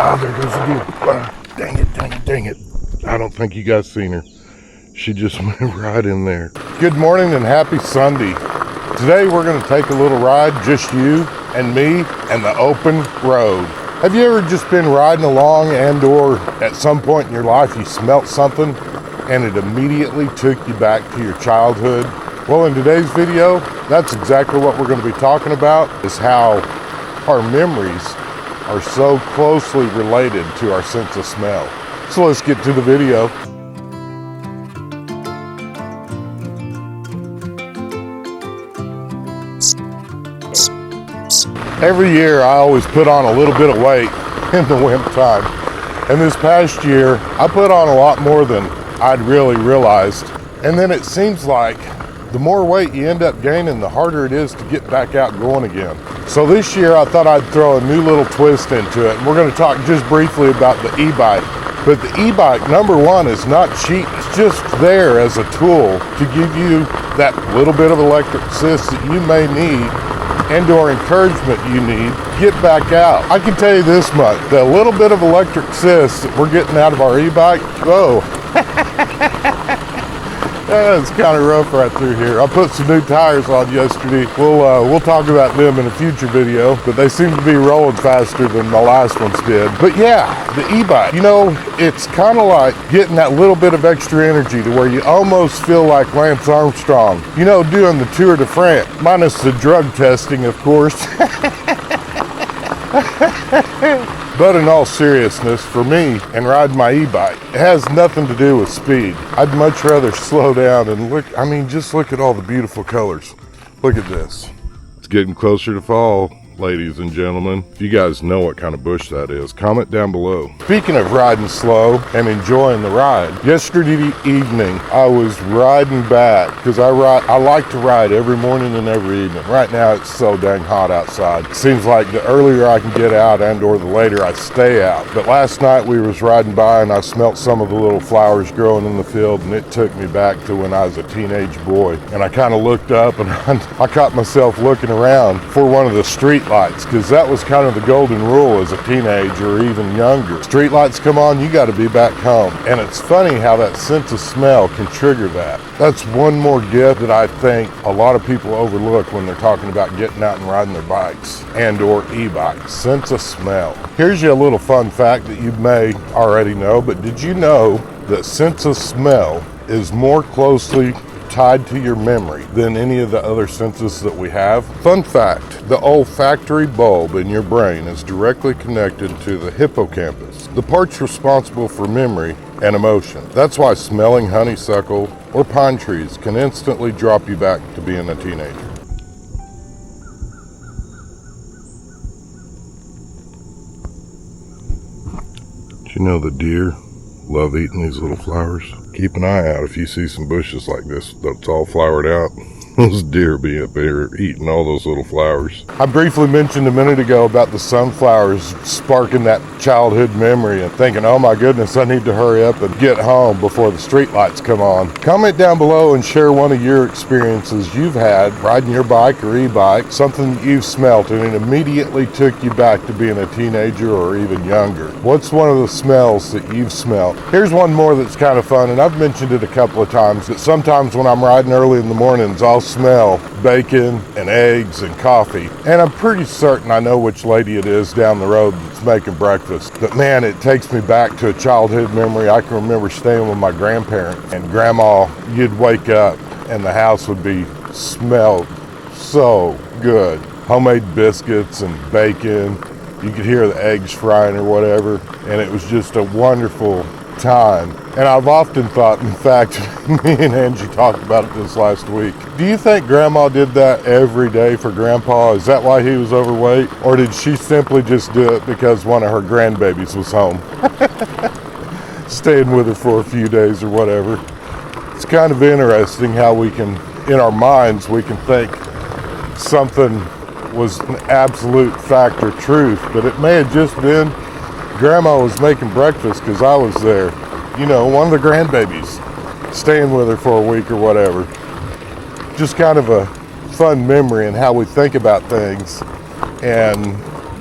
Ah, there goes the deer. Dang it, dang it, dang it. I don't think you guys seen her. She just went right in there. Good morning and happy Sunday. Today we're gonna take a little ride, just you and me and the open road. Have you ever just been riding along and or at some point in your life you smelt something and it immediately took you back to your childhood? Well, in today's video, that's exactly what we're gonna be talking about, is how our memories are so closely related to our sense of smell. So let's get to the video. Every year I always put on a little bit of weight in the winter time. And this past year, I put on a lot more than I'd really realized. And then it seems like the more weight you end up gaining, the harder it is to get back out going again. So this year I thought I'd throw a new little twist into it. And we're gonna talk just briefly about the e-bike. But the e-bike, number one, is not cheap. It's just there as a tool to give you that little bit of electric assist that you may need and or encouragement you need to get back out. I can tell you this much, the little bit of electric assist that we're getting out of our e-bike, whoa. It's kind of rough right through here. I put some new tires on yesterday. We'll talk about them in a future video, but they seem to be rolling faster than my last ones did. But yeah, the e-bike, you know, it's kind of like getting that little bit of extra energy to where you almost feel like Lance Armstrong, you know, doing the Tour de France, minus the drug testing, of course. But in all seriousness, for me and riding my e-bike, it has nothing to do with speed. I'd much rather slow down and look, I mean, just look at all the beautiful colors. Look at this. It's getting closer to fall, ladies and gentlemen. If you guys know what kind of bush that is, comment down below. Speaking of riding slow and enjoying the ride, yesterday evening I was riding back because I like to ride every morning and every evening. Right now it's so dang hot outside. It seems like the earlier I can get out and or the later I stay out. But last night we was riding by and I smelt some of the little flowers growing in the field, and it took me back to when I was a teenage boy. And I kind of looked up and I caught myself looking around for one of the street lights, because that was kind of the golden rule as a teenager or even younger. Street lights come on, you got to be back home. And it's funny how that sense of smell can trigger that. That's one more gift that I think a lot of people overlook when they're talking about getting out and riding their bikes and or e-bikes. Sense of smell. Here's you a little fun fact that you may already know, but did you know that sense of smell is more closely tied to your memory than any of the other senses that we have? Fun fact, the olfactory bulb in your brain is directly connected to the hippocampus, the parts responsible for memory and emotion. That's why smelling honeysuckle or pine trees can instantly drop you back to being a teenager. Do you know the deer love eating these little flowers? Keep an eye out if you see some bushes like this that's all flowered out. Those deer be up there eating all those little flowers. I briefly mentioned a minute ago about the sunflowers sparking that childhood memory and thinking, oh my goodness, I need to hurry up and get home before the street lights come on. Comment down below and share one of your experiences you've had riding your bike or e-bike, something that you've smelt and it immediately took you back to being a teenager or even younger. What's one of the smells that you've smelt? Here's one more that's kind of fun, and I've mentioned it a couple of times, that sometimes when I'm riding early in the mornings, I'll smell bacon and eggs and coffee. And I'm pretty certain I know which lady it is down the road that's making breakfast. But man, it takes me back to a childhood memory. I can remember staying with my grandparents and grandma, you'd wake up and the house would be smelled so good. Homemade biscuits and bacon. You could hear the eggs frying or whatever. And it was just a wonderful time. And I've often thought, in fact, me and Angie talked about it this last week. Do you think Grandma did that every day for Grandpa? Is that why he was overweight? Or did she simply just do it because one of her grandbabies was home? Staying with her for a few days or whatever. It's kind of interesting how we can, in our minds, we can think something was an absolute fact or truth, but it may have just been Grandma was making breakfast because I was there. You know, one of the grandbabies, staying with her for a week or whatever. Just kind of a fun memory and how we think about things and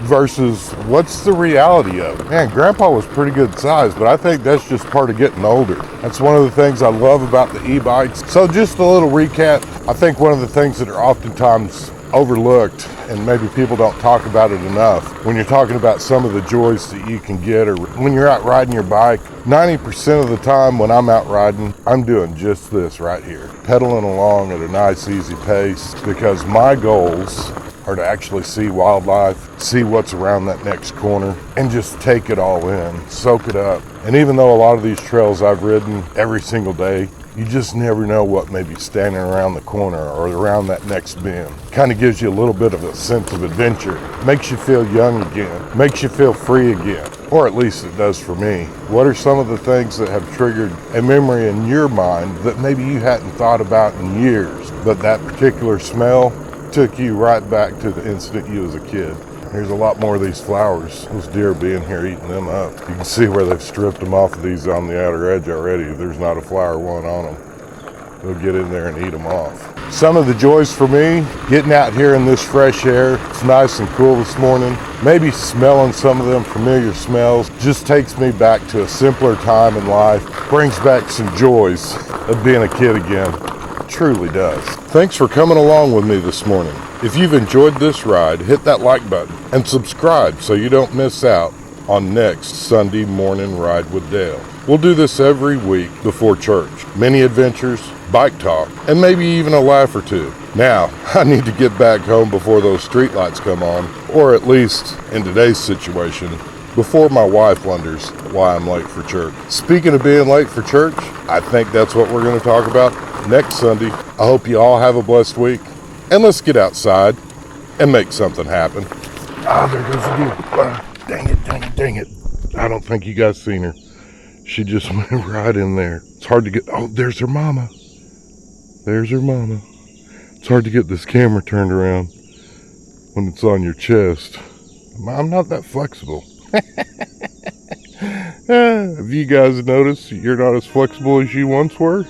versus what's the reality of it. Man, Grandpa was pretty good size, but I think that's just part of getting older. That's one of the things I love about the e-bikes. So just a little recap. I think one of the things that are oftentimes overlooked, and maybe people don't talk about it enough, when you're talking about some of the joys that you can get, or when you're out riding your bike, 90% of the time when I'm out riding, I'm doing just this right here, pedaling along at a nice easy pace, because my goals are to actually see wildlife, see what's around that next corner, and just take it all in, soak it up. And even though a lot of these trails I've ridden every single day, you just never know what may be standing around the corner or around that next bend. Kind of gives you a little bit of a sense of adventure. Makes you feel young again. Makes you feel free again. Or at least it does for me. What are some of the things that have triggered a memory in your mind that maybe you hadn't thought about in years, but that particular smell took you right back to the instant you was a kid? There's a lot more of these flowers. Those deer being here eating them up. You can see where they've stripped them off of these on the outer edge already. There's not a flower one on them. They'll get in there and eat them off. Some of the joys for me, getting out here in this fresh air. It's nice and cool this morning. Maybe smelling some of them familiar smells just takes me back to a simpler time in life. Brings back some joys of being a kid again. It truly does. Thanks for coming along with me this morning. If you've enjoyed this ride, hit that like button and subscribe so you don't miss out on next Sunday morning ride with Dale. We'll do this every week before church. Many adventures, bike talk, and maybe even a laugh or two. Now, I need to get back home before those street lights come on, or at least, in today's situation, before my wife wonders why I'm late for church. Speaking of being late for church, I think that's what we're going to talk about next Sunday. I hope you all have a blessed week. And let's get outside and make something happen. Ah, there goes the deer. Dang it, dang it, dang it. I don't think you guys seen her. She just went right in there. It's hard to get, oh, there's her mama. There's her mama. It's hard to get this camera turned around when it's on your chest. I'm not that flexible. Have you guys noticed you're not as flexible as you once were?